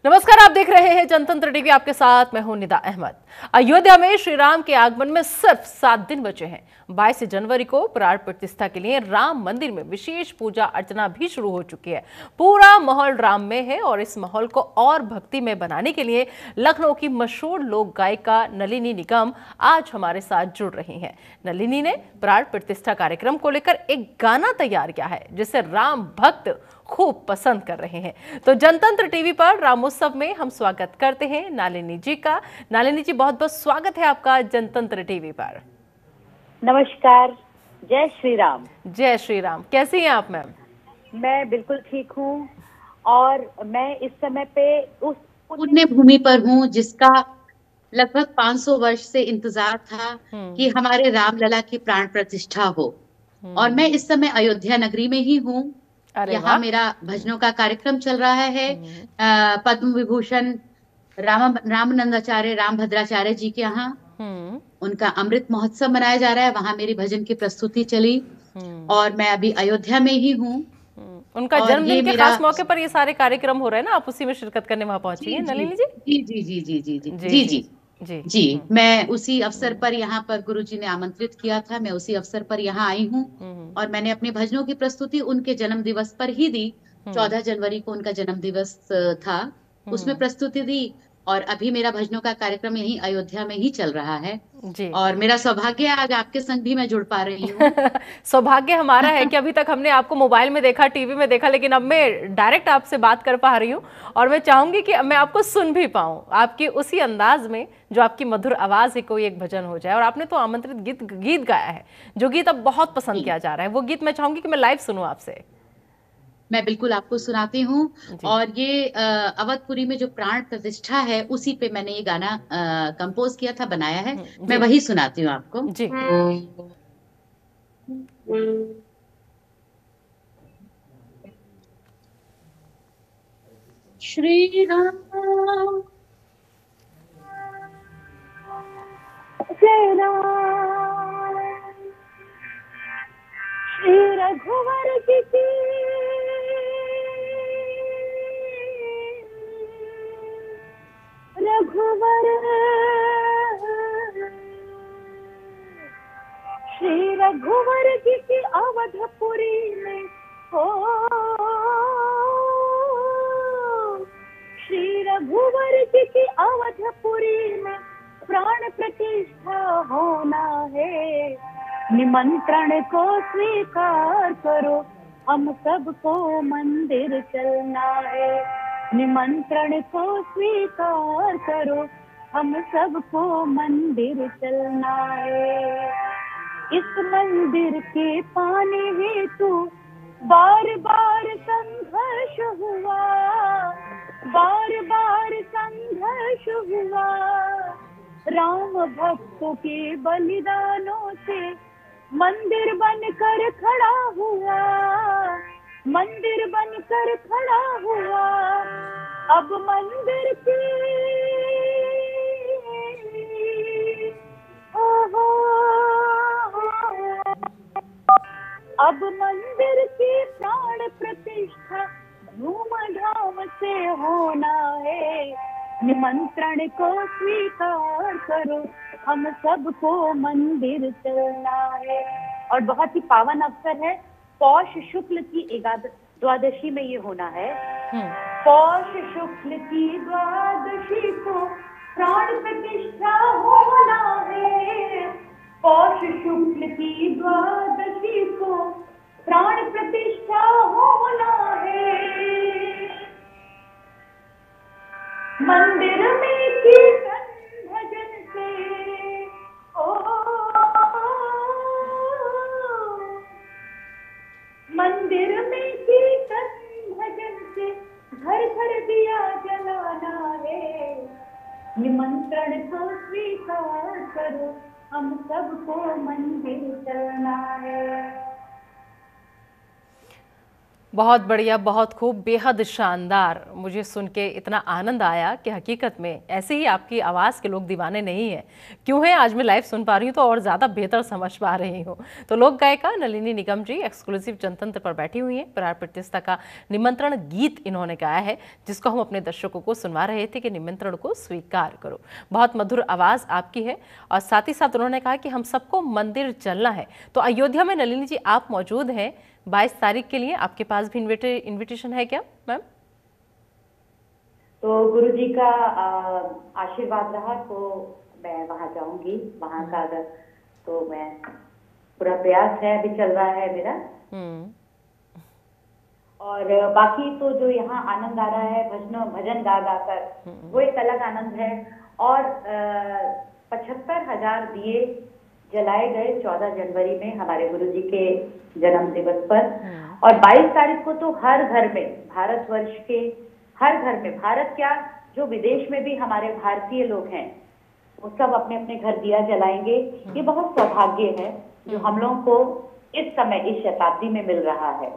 नमस्कार, आप देख रहे हैं जनतंत्र टीवी। आपके साथ मैं हूं निदा अहमद। अयोध्या में श्री राम के आगमन में सिर्फ 7 दिन बचे हैं। 22 जनवरी को प्राण प्रतिष्ठा के लिए राम मंदिर में विशेष पूजा अर्चना भी शुरू हो चुकी है। पूरा माहौल राम में है और इस माहौल को और भक्ति में बनाने के लिए लखनऊ की मशहूर लोक गायिका नलिनी निगम आज हमारे साथ जुड़ रही हैं। नलिनी ने प्राण प्रतिष्ठा कार्यक्रम को लेकर एक गाना तैयार किया है जिसे राम भक्त खूब पसंद कर रहे हैं। तो जनतंत्र टीवी पर रामोत्सव में हम स्वागत करते हैं नलिनी जी का। नलिनी जी, बहुत बहुत स्वागत है आपका जनतंत्र टीवी पर। नमस्कार, जय श्री राम। जय श्री राम। कैसी हैं आप मैम? मैं बिल्कुल ठीक हूँ और मैं इस समय पे उस पुण्य भूमि पर हूँ जिसका लगभग 500 वर्ष से इंतजार था कि हमारे रामलला की प्राण प्रतिष्ठा हो। और मैं इस समय अयोध्या नगरी में ही हूँ। यहाँ मेरा भजनों का कार्यक्रम चल रहा है। पद्म विभूषण रामानंदाचार्य रामभद्राचार्य जी के यहाँ उनका अमृत महोत्सव मनाया जा रहा है। वहां मेरी भजन की प्रस्तुति चली और मैं अभी अयोध्या में ही हूँ। उनका जन्मदिन के खास मौके पर ये सारे कार्यक्रम हो रहे हैं ना, आप उसी में शिरकत करने वहां पहुंची हैं नलिनी जी? जी जी जी जी जी जी जी जी जी जी मैं उसी अवसर पर यहाँ पर गुरुजी ने आमंत्रित किया था। मैं उसी अवसर पर यहाँ आई हूँ और मैंने अपने भजनों की प्रस्तुति उनके जन्म दिवस पर ही दी। 14 जनवरी को उनका जन्म दिवस था, उसमें प्रस्तुति दी और अभी मेरा भजनों का कार्यक्रम यहीं अयोध्या में ही चल रहा है जी। और मेरा सौभाग्य आज आपके संग भी मैं जुड़ पा रही हूँ। सौभाग्य हमारा है कि अभी तक हमने आपको मोबाइल में देखा, टीवी में देखा, लेकिन अब मैं डायरेक्ट आपसे बात कर पा रही हूँ और मैं चाहूंगी कि मैं आपको सुन भी पाऊँ आपकी उसी अंदाज में जो आपकी मधुर आवाज है, कोई एक भजन हो जाए। और आपने तो आमंत्रित गीत गाया है जो गीत अब बहुत पसंद किया जा रहा है, वो गीत मैं चाहूंगी कि मैं लाइव सुनूं आपसे। मैं बिल्कुल आपको सुनाती हूँ। और ये अवधपुरी में जो प्राण प्रतिष्ठा है उसी पे मैंने ये गाना कंपोज किया था, बनाया है। मैं वही सुनाती हूँ आपको जी। श्री राम जय राम, श्री रघुवर जी की रघुवर, श्री रघुवर जी की अवधपुरी में हो, श्री रघुवर जी की अवधपुरी में प्राण प्रतिष्ठा होना है। निमंत्रण को स्वीकार करो, हम सबको मंदिर चलना है। निमंत्रण को स्वीकार करो, हम सबको मंदिर चलना है। इस मंदिर के पाने हेतु बार बार संघर्ष हुआ, बार बार संघर्ष हुआ। राम भक्तों के बलिदानों से मंदिर बनकर खड़ा हुआ, मंदिर बनकर खड़ा हुआ। अब मंदिर की अब मंदिर की प्राण प्रतिष्ठा धूमधाम से होना है। निमंत्रण को स्वीकार करो, हम सबको मंदिर चलना है। और बहुत ही पावन अवसर है, पौष शुक्ल की द्वादशी में ये होना है। पौष शुक्ल की द्वादशी को प्राण प्रतिष्ठा होना है। पौष शुक्ल की द्वादशी को प्राण प्रतिष्ठा होना है। मंदिर में कीर्तन भजन से मंदिर में कीर्तन भजन से घर घर दिया जलाना है। निमंत्रण को स्वीकार करो, हम सबको मंदिर चलना है। बहुत बढ़िया, बहुत खूब, बेहद शानदार। मुझे सुन के इतना आनंद आया कि हकीकत में ऐसे ही आपकी आवाज़ के लोग दीवाने नहीं हैं। क्यों है, आज मैं लाइव सुन पा रही हूँ तो और ज़्यादा बेहतर समझ पा रही हूँ। तो लोक गायिका नलिनी निगम जी एक्सक्लूसिव जनतंत्र पर बैठी हुई हैं। प्राण प्रतिष्ठा का निमंत्रण गीत इन्होंने गाया है, जिसको हम अपने दर्शकों को सुनवा रहे थे कि निमंत्रण को स्वीकार करो। बहुत मधुर आवाज़ आपकी है और साथ ही साथ उन्होंने कहा कि हम सबको मंदिर चलना है। तो अयोध्या में नलिनी जी आप मौजूद हैं 22 तारीख के लिए, आपके पास भी इनविटेशन है क्या मैम? तो गुरु जी का आशीर्वाद रहा तो मैं वहां जाऊंगी। वहां का अगर तो मैं पूरा प्रयास है, अभी चल रहा है मेरा। और बाकी तो जो यहाँ आनंद आ रहा है भजन गा गा कर, वो एक अलग आनंद है। और 75,000 दिए जलाए गए 14 जनवरी में हमारे गुरु जी के जन्म दिवस पर। और 22 तारीख को तो हर घर में, भारतवर्ष के हर घर में, भारत क्या जो विदेश में भी हमारे भारतीय लोग हैं वो सब अपने अपने घर दिया जलाएंगे। ये बहुत सौभाग्य है जो हम लोगों को इस समय इस शताब्दी में मिल रहा है।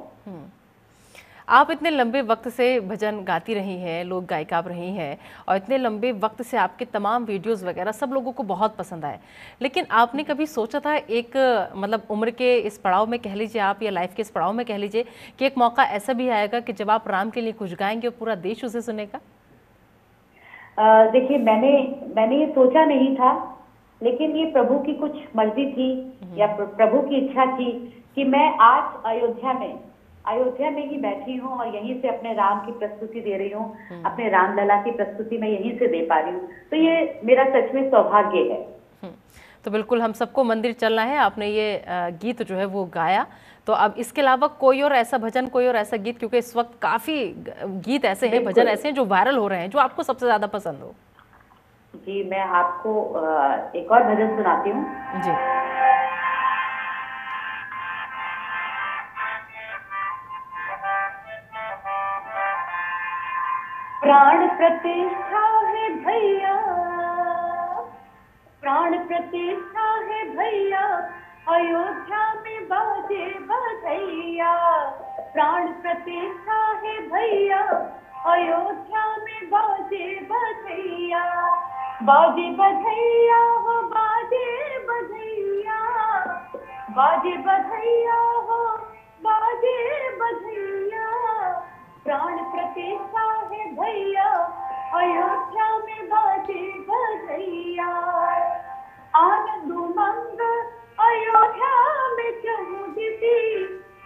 आप इतने लंबे वक्त से भजन गाती रही हैं, लोक गायिका रही हैं और इतने लंबे वक्त से आपके तमाम वीडियोस वगैरह सब लोगों को बहुत पसंद आए, लेकिन आपने कभी सोचा था एक मतलब उम्र के इस पड़ाव में कह लीजिए आप, या लाइफ के इस पड़ाव में कह लीजिए, कि एक मौका ऐसा भी आएगा कि जब आप राम के लिए कुछ गाएंगे और पूरा देश उसे सुनेगा? देखिए, मैंने ये सोचा नहीं था, लेकिन ये प्रभु की कुछ मर्जी थी या प्रभु की इच्छा थी कि मैं आज अयोध्या में ही बैठी हूँ और यहीं से अपने राम की प्रस्तुति दे रही हूँ। अपने रामलला की प्रस्तुति मैं यहीं से दे पा रही हूँ। तो ये मेरा सच में सौभाग्य है। तो बिल्कुल हम सबको मंदिर चलना है, आपने ये गीत जो है वो गाया। तो अब इसके अलावा कोई और ऐसा भजन, कोई और ऐसा गीत, क्योंकि इस वक्त काफी गीत ऐसे हैं, भजन ऐसे हैं जो वायरल हो रहे हैं, जो आपको सबसे ज्यादा पसंद हो? जी, मैं आपको एक और भजन सुनाती हूँ जी। प्राण प्रतिष्ठा है भैया, प्राण प्रतिष्ठा है भैया, अयोध्या में बाजे बधैया। प्राण प्रतिष्ठा है भैया, अयोध्या में बाजे बधैया। बाजे बधैया हो, बाजे बधैया, बाजे बधैया हो, बाजे बधैया। प्राण प्रतिष्ठा है भैया, अयोध्या में बाजे बधैया। आनंद उमंग अयोध्या में चहुदिती,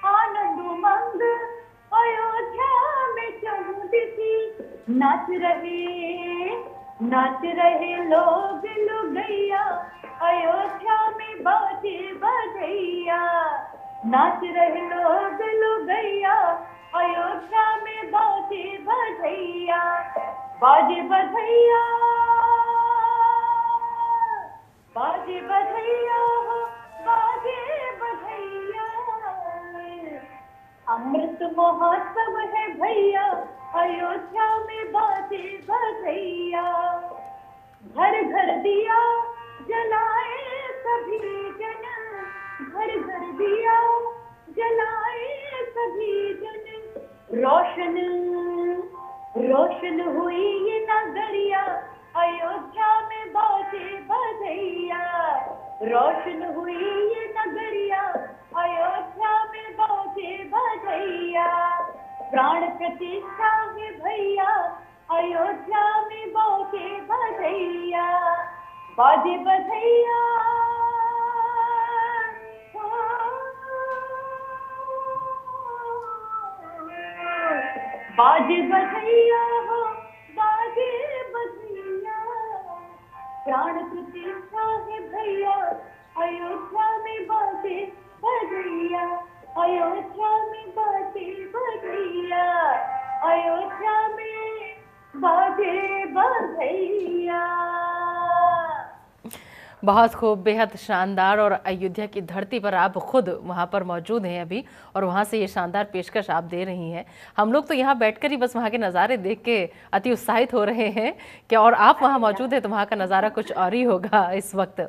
आनंद उमंग अयोध्या में चहुदिती। नाच रहे लोग लुगैया, अयोध्या में बाजे बधैया। नाच रहे लोग लुगैया, अयोध्या में बाजे बधैया। बाजे बधैया, बाजे बधैया, बाजे बधैया। अमृत महोत्सव है भैया, अयोध्या में बाजे बधैया। घर घर दिया जलाए सभी जन, घर घर दिया जलाए सभी जन। रोशन रोशन हुई ये नगरिया, अयोध्या में बाजे बधैया। रोशन हुई ये नगरिया, अयोध्या में बाजे बधैया। प्राण प्रतिष्ठा है भैया, अयोध्या में बाजे बधैया। बाजे बधैया, बाजे बधैया हो, बाजे बधैया। प्राण प्रतिष्ठा है भैया, अयोध्या में बाजे बधैया। अयोध्या में बाजे बधैया, अयोध्या में बाजे बधैया। बहुत खूब, बेहद शानदार। और अयोध्या की धरती पर आप खुद वहाँ पर मौजूद हैं अभी, और वहाँ से ये शानदार पेशकश आप दे रही हैं। हम लोग तो यहाँ बैठकर ही बस वहाँ के नज़ारे देख के अति उत्साहित हो रहे हैं कि और आप वहाँ मौजूद हैं तो वहाँ का नज़ारा कुछ और ही होगा इस वक्त।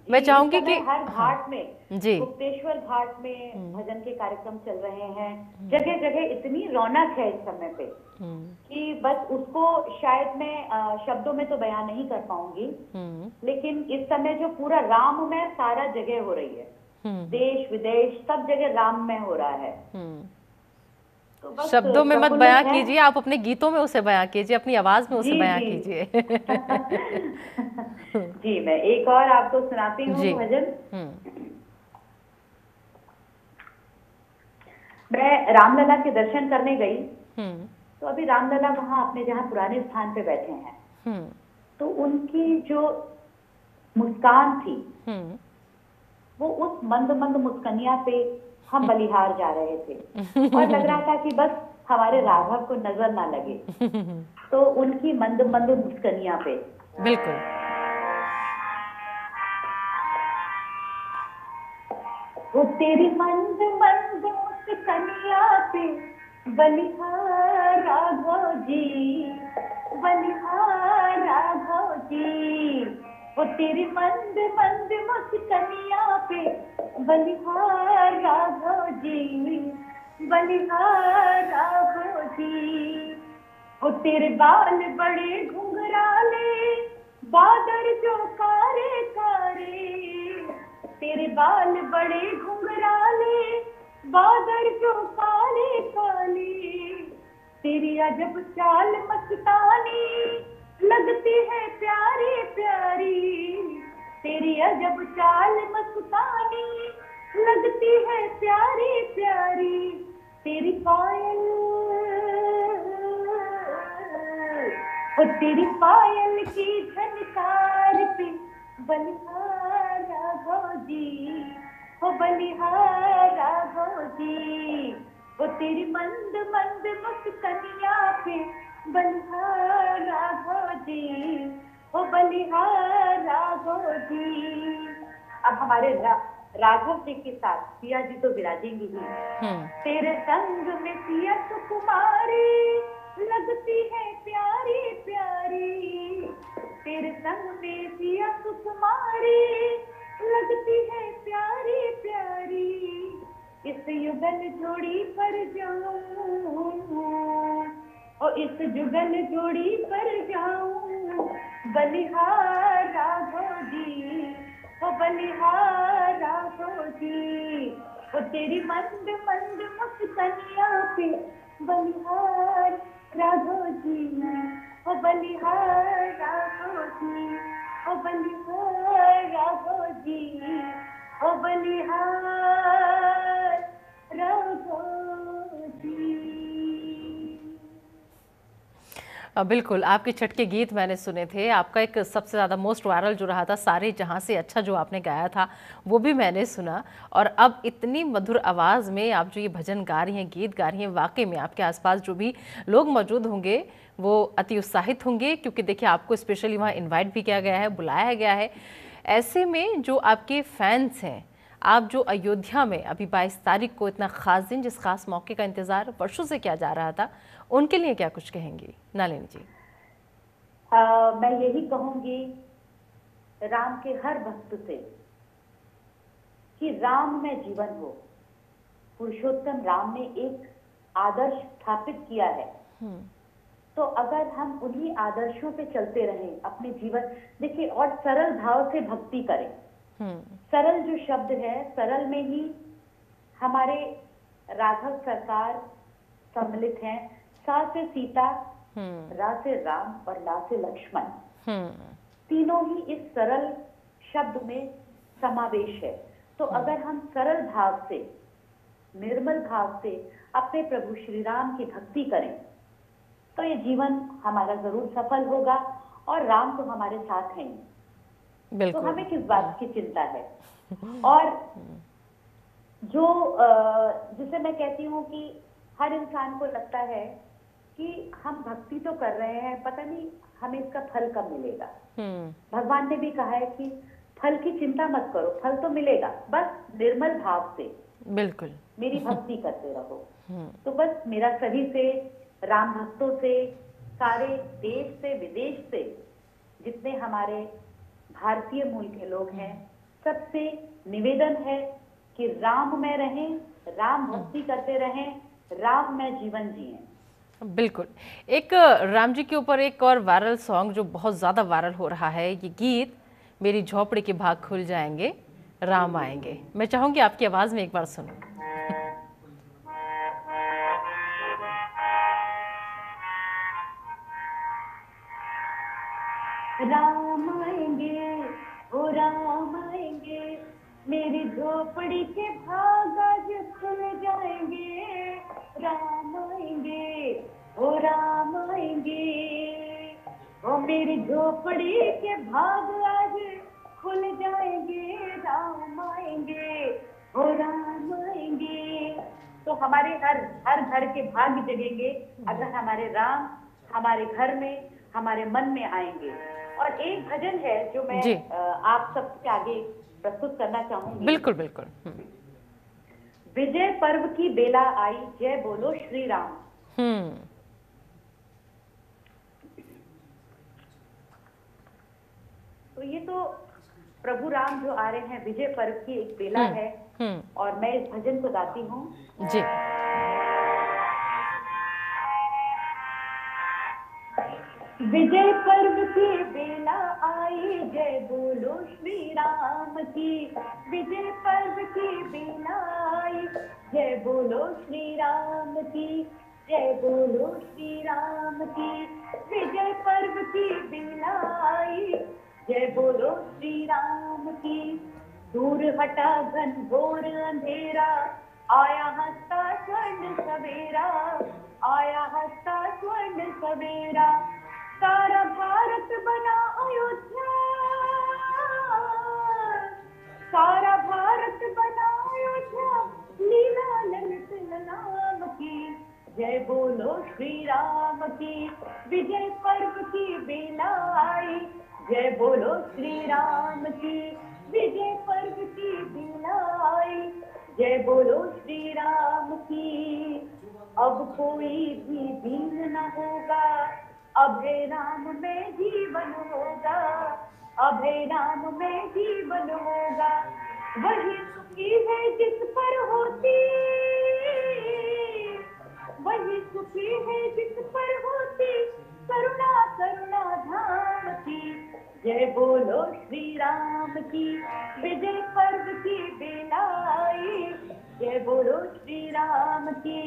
मैं चाहूंगी कि हर घाट में, जी, गुप्तेश्वर घाट में भजन के कार्यक्रम चल रहे हैं। जगह जगह इतनी रौनक है इस समय पे कि बस उसको शायद मैं शब्दों में तो बयान नहीं कर पाऊंगी, लेकिन इस समय जो पूरा राममय सारा जगह हो रही है, देश विदेश सब जगह राममय हो रहा है। तो बस शब्दों में मत बयां कीजिए, आप अपने गीतों में उसे बयां कीजिए, अपनी आवाज में उसे बयां कीजिए। जी, मैं एक और आपको सुनाती हूँ भजन। मैं रामलला के दर्शन करने गई, तो अभी रामलला वहां अपने जहाँ पुराने स्थान पे बैठे हैं, तो उनकी जो मुस्कान थी, वो उस मंद मंद मुस्कनिया पे हम बलिहार जा रहे थे और लग रहा था कि बस हमारे राघव को नजर ना लगे, तो उनकी मंद मंद मुस्कनिया पे। बिल्कुल। वो तेरी मंद मंद मुस्कनिया पे बलिहार राघव जी, बलिहार राघव जी। वो तेरी मंद मंद मुस्कनिया पे बलिहार राघव जी, बलिहार राघव जी। वो तेरे बाल बड़े घुंघराले, बादल जो कारे कारे, तेरे बाल बड़े घुंघराले, बादल जो काले काले। तेरी अजब चाल मस्तानी, लगती है प्यारी प्यारी। तेरी अजब चाल मस्तानी, लगती है प्यारी प्यारी। तेरी पायल, वो तेरी पायल की झनकार पे बलिहार राघव जी, वो बलिहार राघव जी। वो तेरी मंद मंद मुस्कनिया पे बलिहार राघव जी, वो बलिहार राघव जी। अब हमारे राघव जी के साथ सिया जी तो विराजेंगी ही। तेरे संग में सिया सुकुमारी, लगती है प्यारी प्यारी। तेरे संग में सिया सुकुमारी, लगती है प्यारी प्यारी। इस युगल जोड़ी पर जाऊं, और इस जुगल जोड़ी पर जाऊं, बलिहार राघव जी, ओ बलिहार राघव जी। वो तेरी मंद मंद मुस्कनिया पे बलिहार राघव जी, ओ बलिहार राघव जी, ओ बलिहार राघव जी, ओ बलिहार राघव जी। बिल्कुल, आपके छठ के गीत मैंने सुने थे। आपका एक सबसे ज़्यादा मोस्ट वायरल जो रहा था, सारे जहाँ से अच्छा जो आपने गाया था, वो भी मैंने सुना। और अब इतनी मधुर आवाज़ में आप जो ये भजन गा रही हैं, गीत गा रही हैं, वाकई में आपके आसपास जो भी लोग मौजूद होंगे वो अति उत्साहित होंगे, क्योंकि देखिए आपको स्पेशली वहाँ इन्वाइट भी किया गया है, बुलाया गया है। ऐसे में जो आपके फैंस हैं, आप जो अयोध्या में अभी 22 तारीख को इतना खास दिन, जिस खास मौके का इंतज़ार वर्षों से किया जा रहा था, उनके लिए क्या कुछ कहेंगी नलिनी जी? मैं यही कहूंगी राम के हर भक्त से कि राम में जीवन हो। पुरुषोत्तम राम ने एक आदर्श स्थापित किया है, तो अगर हम उन्हीं आदर्शों पे चलते रहें अपने जीवन, देखिए, और सरल भाव से भक्ति करें। सरल जो शब्द है, सरल में ही हमारे राघव सरकार सम्मिलित हैं। सा से सीता, रा से राम और ला से लक्ष्मण, तीनों ही इस सरल शब्द में समावेश है। तो अगर हम सरल भाव से, निर्मल भाव से अपने प्रभु श्री राम की भक्ति करें, तो ये जीवन हमारा जरूर सफल होगा। और राम तो हमारे साथ हैं, तो हमें किस बात की चिंता है। और जो जिसे मैं कहती हूँ कि हर इंसान को लगता है कि हम भक्ति तो कर रहे हैं, पता नहीं हमें इसका फल कब मिलेगा। भगवान ने भी कहा है कि फल की चिंता मत करो, फल तो मिलेगा, बस निर्मल भाव से बिल्कुल मेरी भक्ति करते रहो। तो बस मेरा सभी से, राम भक्तों से, सारे देश से विदेश से जितने हमारे भारतीय मूल के लोग हैं, सबसे निवेदन है कि राम में रहें, राम भक्ति करते रहें, राम में जीवन जिएं। बिल्कुल। एक राम जी के ऊपर एक और वायरल सॉन्ग जो बहुत ज़्यादा वायरल हो रहा है, ये गीत मेरी झोपड़ी के भाग खुल जाएंगे, राम आएंगे। मैं चाहूंगी आपकी आवाज़ में एक बार सुनो। राम आएंगे, ओ राम आएंगे, मेरी झोपड़ी के भाग आज खुल जाएंगे। राम आएंगे, ओ राम आएंगे, ओ मेरी झोपड़ी के भाग आज खुल जाएंगे। राम आएंगे, ओ राम आएंगे। तो हमारे हर घर के भाग्य जगेंगे अगर हमारे राम हमारे घर में, हमारे मन में आएंगे। और एक भजन है जो मैं आप सबके आगे प्रस्तुत करना चाहूंगी। बिल्कुल बिल्कुल। विजय पर्व की बेला आई, जय बोलो श्री राम। तो ये तो प्रभु राम जो आ रहे हैं, विजय पर्व की एक बेला है और मैं इस भजन को गाती हूँ जी। विजय पर्व की बेला आई, जय बोलो श्री राम की। विजय पर्व की बेला आई, जय बोलो श्री राम की। जय बोलो श्री राम की। विजय पर्व की बेला आई, जय बोलो श्री राम की। दूर हटा घनघोर अंधेरा, आया हंसता स्वर्ण सवेरा। आया हंसता स्वर्ण सवेरा, सारा भारत बना अयोध्या। सारा भारत बना अयोध्या, लीला ललित नाम की। जय बोलो श्री राम की। विजय पर्व की बेला आई, जय बोलो श्री राम की। विजय पर्व की बेला आई, जय बोलो श्री राम की। अब कोई भी दीन न होगा, अभय राम में जीवन होगा। अभय राम में जीवन होगा, वही सुखी है जिस पर होती। वही सुखी है जिस पर होती करुणा, करुणा धाम की। जय बोलो श्री राम की। विजय पर्व की बेला आई, जय बोलो श्री राम की।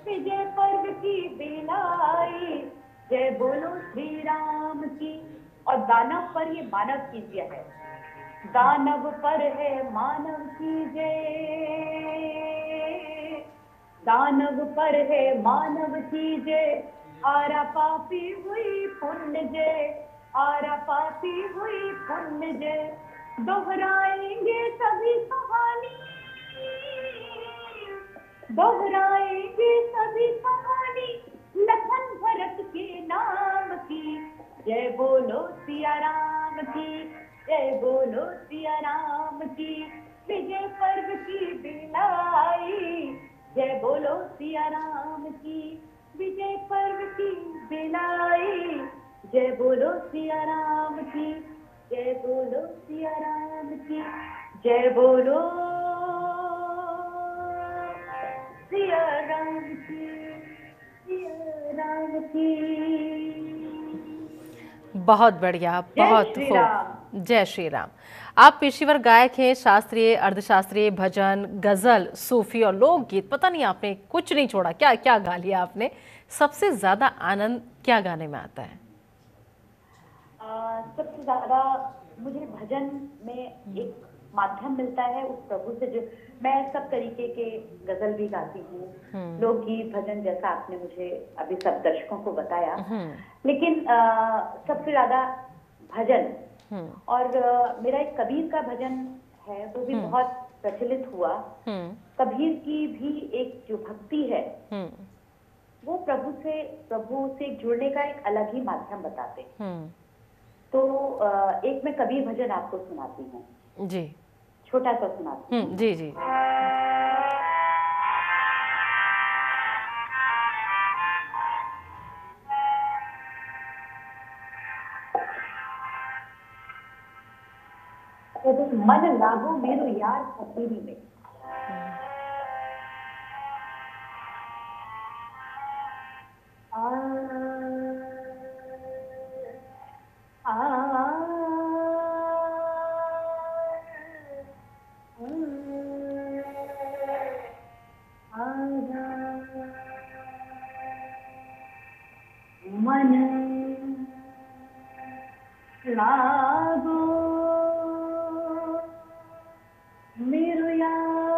विजय पर्व की बेला आई, जय बोलो श्री राम की। और दानव पर ये मानव की जय है। दानव पर है मानव की जय। दानव पर है मानव की जय। आरा पापी हुई पुण्य जय। आरा पापी हुई पुण्य जय। दोहराएंगे सभी कहानी। दोहराएंगे सभी कहानी, लखन भरत के नाम की। जय बोलो सिया राम की। जय बोलो सिया राम की। विजय पर्व की बेला आई, जय बोलो सिया राम की। विजय पर्व की बेला आई, जय बोलो सिया राम की। जय बोलो सिया राम की। जय बोलो सिया राम की। सिया राम की। बहुत बढ़िया, बहुत खूब। जय श्री राम। आप पेशेवर गायक हैं, शास्त्रीय, अर्धशास्त्रीय, भजन, गजल, सूफी और लोकगीत, पता नहीं आपने कुछ नहीं छोड़ा। क्या क्या गा लिया आपने। सबसे ज्यादा आनंद क्या गाने में आता है? सबसे ज्यादा मुझे भजन में एक माध्यम मिलता है उस प्रभु से, जो मैं सब तरीके के गजल भी गाती हूँ, लोकगीत, भजन, जैसा आपने मुझे अभी सब दर्शकों को बताया। लेकिन सबसे ज्यादा भजन। और मेरा एक कबीर का भजन है, वो भी बहुत प्रचलित हुआ। कबीर की भी एक जो भक्ति है, वो प्रभु से जुड़ने का एक अलग ही माध्यम बताते हैं। तो एक मैं कबीर भजन आपको सुनाती हूँ जी, छोटा सा सुनाती हूँ। जी जी। कहते हैं, मन लागो मेरो यार फकीरी में। मन लागो मेरो यार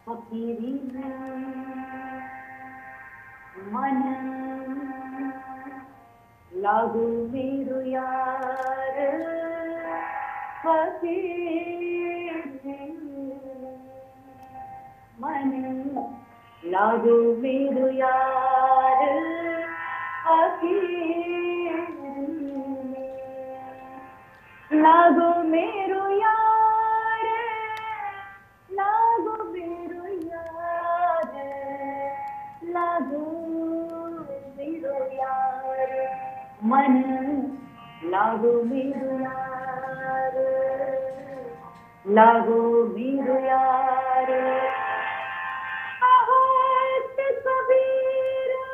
फकीरी में, मन लागो मेरो यार फकीरी में, मन लागो मेरो यार फकीरी में, लागो मेरो यार, लागो मेरो यार, लागो मेरो यार, मन लागो मेरो यार, लागो मेरो यार। आहत कबीरा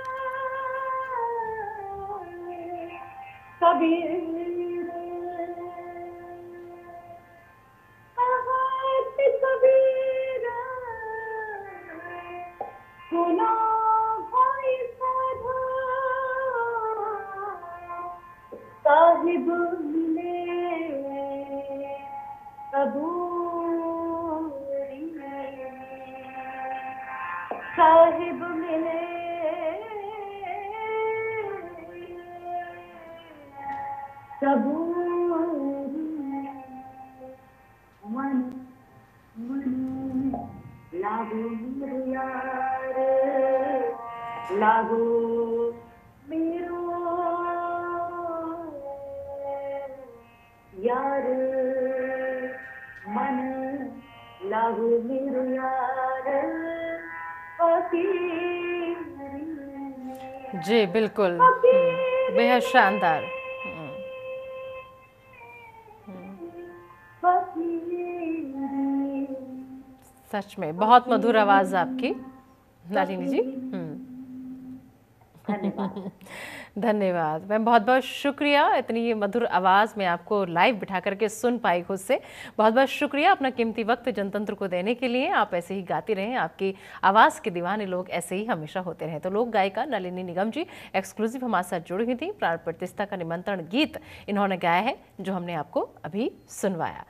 कबीर, आहत कबीरा सुनो भाई साधा, साहिब मिले कबूरी में, साहिब मिले कबूरी में, मन लागो मेरो यार, लागो मेरो यार, मन लागो मेरो यार फकीरी में। जी बिल्कुल, बेहद शानदार। सच में बहुत मधुर आवाज आपकी नलिनी जी। धन्यवाद मैम, बहुत बहुत शुक्रिया। इतनी ये मधुर आवाज़ में आपको लाइव बिठा करके सुन पाई खुद से। बहुत बहुत शुक्रिया अपना कीमती वक्त जनतंत्र को देने के लिए। आप ऐसे ही गाती रहें, आपकी आवाज़ के दीवाने लोग ऐसे ही हमेशा होते रहें। तो लोक गायिका नलिनी निगम जी एक्सक्लूसिव हमारे साथ जुड़ी हुई थी। प्राण प्रतिष्ठा का निमंत्रण गीत इन्होंने गाया है जो हमने आपको अभी सुनवाया।